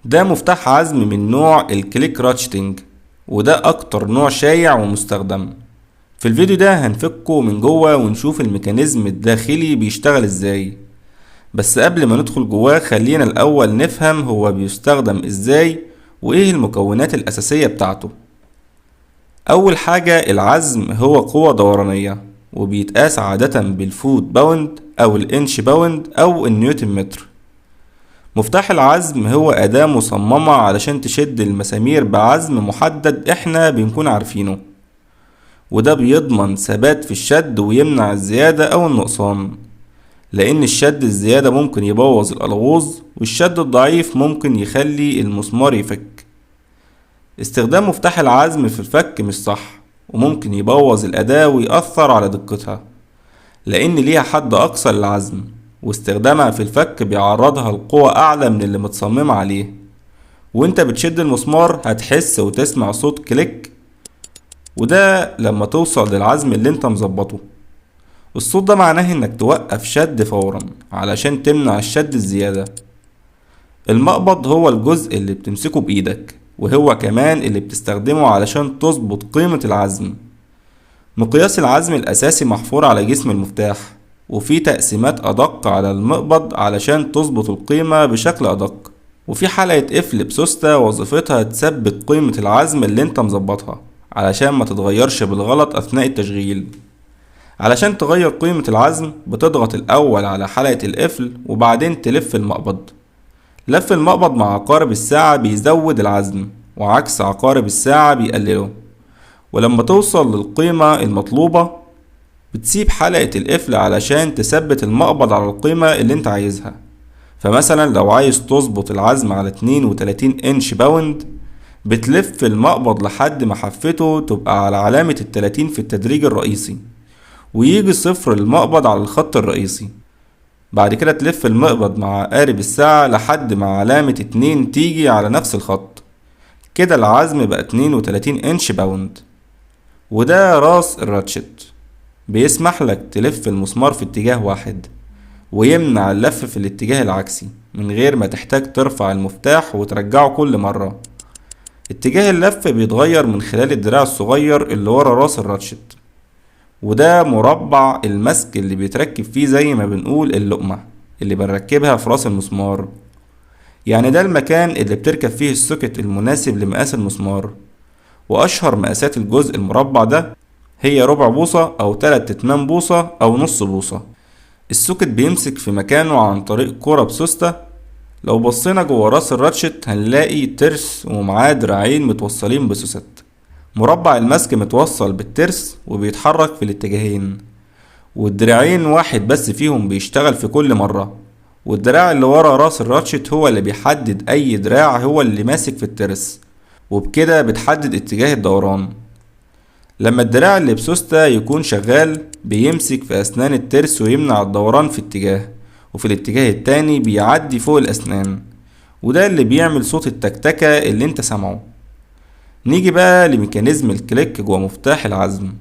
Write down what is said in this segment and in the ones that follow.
ده مفتاح عزم من نوع الكليك راتشتنج، وده اكتر نوع شايع ومستخدم. في الفيديو ده هنفكه من جوه ونشوف الميكانيزم الداخلي بيشتغل ازاي. بس قبل ما ندخل جواه خلينا الاول نفهم هو بيستخدم ازاي وايه المكونات الاساسية بتاعته. اول حاجة العزم هو قوة دورانية، وبيتقاس عادة بالفوت باوند او الانش باوند او النيوتن متر. مفتاح العزم هو أداة مصممة علشان تشد المسامير بعزم محدد احنا بنكون عارفينه، وده بيضمن ثبات في الشد ويمنع الزيادة أو النقصان، لأن الشد الزيادة ممكن يبوظ الألغوز والشد الضعيف ممكن يخلي المسمار يفك. استخدام مفتاح العزم في الفك مش صح، وممكن يبوظ الأداة ويأثر على دقتها، لأن ليها حد أقصى للعزم، واستخدامها في الفك بيعرضها لقوة أعلى من اللي متصممة عليه. وانت بتشد المسمار هتحس وتسمع صوت كليك، وده لما توصل للعزم اللي انت مظبطه. الصوت ده معناه انك توقف شد فورا علشان تمنع الشد الزيادة. المقبض هو الجزء اللي بتمسكه بإيدك، وهو كمان اللي بتستخدمه علشان تظبط قيمة العزم. مقياس العزم الأساسي محفور على جسم المفتاح، وفي تقسيمات أدق على المقبض علشان تظبط القيمة بشكل أدق. وفي حلقة قفل بسوستة وظيفتها تثبت قيمة العزم اللي انت مظبطها علشان ما تتغيرش بالغلط أثناء التشغيل. علشان تغير قيمة العزم بتضغط الأول على حلقة القفل وبعدين تلف المقبض. لف المقبض مع عقارب الساعة بيزود العزم، وعكس عقارب الساعة بيقلله. ولما توصل للقيمة المطلوبة بتسيب حلقة القفل علشان تثبت المقبض على القيمة اللي انت عايزها. فمثلا لو عايز تظبط العزم على 32 انش باوند، بتلف المقبض لحد ما حفته تبقى على علامة ال30 في التدريج الرئيسي، ويجي صفر المقبض على الخط الرئيسي. بعد كده تلف المقبض مع قارب الساعة لحد ما علامة 2 تيجي على نفس الخط. كده العزم بقى 32 انش باوند. وده راس الراتشت، بيسمح لك تلف المسمار في اتجاه واحد، ويمنع اللف في الاتجاه العكسي من غير ما تحتاج ترفع المفتاح وترجعه كل مرة. اتجاه اللف بيتغير من خلال الدراع الصغير اللي ورا راس الراتشت، وده مربع المسك اللي بيتركب فيه زي ما بنقول اللقمة اللي بنركبها في راس المسمار. يعني ده المكان اللي بتركب فيه السوكت المناسب لمقاس المسمار. وأشهر مقاسات الجزء المربع ده هي ربع بوصة أو 3/8 بوصة أو نص بوصة. السوكت بيمسك في مكانه عن طريق كرة بسوستة. لو بصينا جوه راس الراتشت هنلاقي ترس ومعاه دراعين متوصلين بسوست. مربع المسك متوصل بالترس وبيتحرك في الاتجاهين، والدراعين واحد بس فيهم بيشتغل في كل مرة. والدراع اللي ورا راس الراتشت هو اللي بيحدد أي دراع هو اللي ماسك في الترس، وبكده بتحدد اتجاه الدوران. لما الدراع اللي بسوستة يكون شغال بيمسك في أسنان الترس ويمنع الدوران في اتجاه، وفي الاتجاه التاني بيعدي فوق الأسنان، وده اللي بيعمل صوت التكتكة اللي انت سامعه. نيجي بقى لميكانيزم الكليك جوه مفتاح العزم.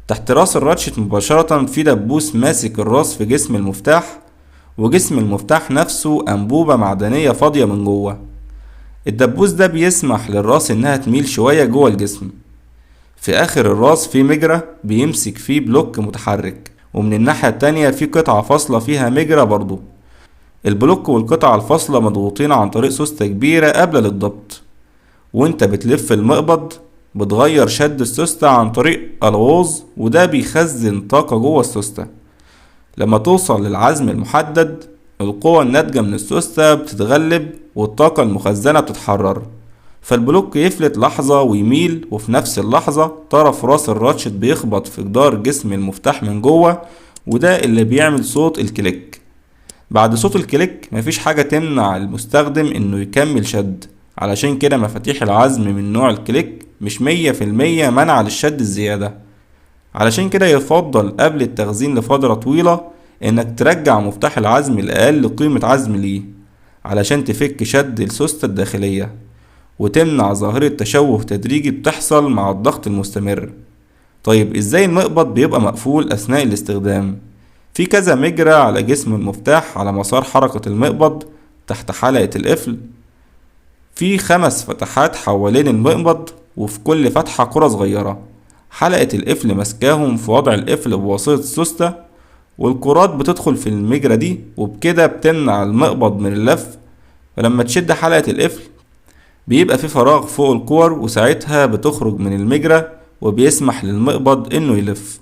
تحت راس الراتشت مباشرة في دبوس ماسك الراس في جسم المفتاح، وجسم المفتاح نفسه أنبوبة معدنية فاضية من جوه. الدبوس ده بيسمح للراس انها تميل شوية جوه الجسم. في آخر الراس في مجرى بيمسك فيه بلوك متحرك، ومن الناحية التانية في قطعة فاصلة فيها مجرى برضو. البلوك والقطعة الفاصلة مضغوطين عن طريق سوستة كبيرة قابلة للضبط. وانت بتلف المقبض بتغير شد السوستة عن طريق الغوص، وده بيخزن طاقة جوه السوستة. لما توصل للعزم المحدد القوة الناتجة من السوستة بتتغلب والطاقة المخزنة بتتحرر، فالبلوك يفلت لحظة ويميل، وفي نفس اللحظة طرف راس الراتشت بيخبط في جدار جسم المفتاح من جوه، وده اللي بيعمل صوت الكليك. بعد صوت الكليك مفيش حاجة تمنع المستخدم انه يكمل شد. علشان كده مفاتيح العزم من نوع الكليك مش 100% منع للشد الزيادة. علشان كده يفضل قبل التخزين لفترة طويلة انك ترجع مفتاح العزم لأقل قيمة عزم ليه، علشان تفك شد السوستة الداخلية وتمنع ظاهرة تشوه تدريجي بتحصل مع الضغط المستمر. طيب ازاي المقبض بيبقى مقفول اثناء الاستخدام؟ في كذا مجرى على جسم المفتاح على مسار حركة المقبض تحت حلقة القفل. في 5 فتحات حوالين المقبض، وفي كل فتحة كرة صغيرة. حلقة القفل ماسكاهم في وضع القفل بواسطة السوستة، والكرات بتدخل في المجرى دي وبكده بتمنع المقبض من اللف. فلما تشد حلقة القفل بيبقى في فراغ فوق الكور، وساعتها بتخرج من المجرى وبيسمح للمقبض انه يلف.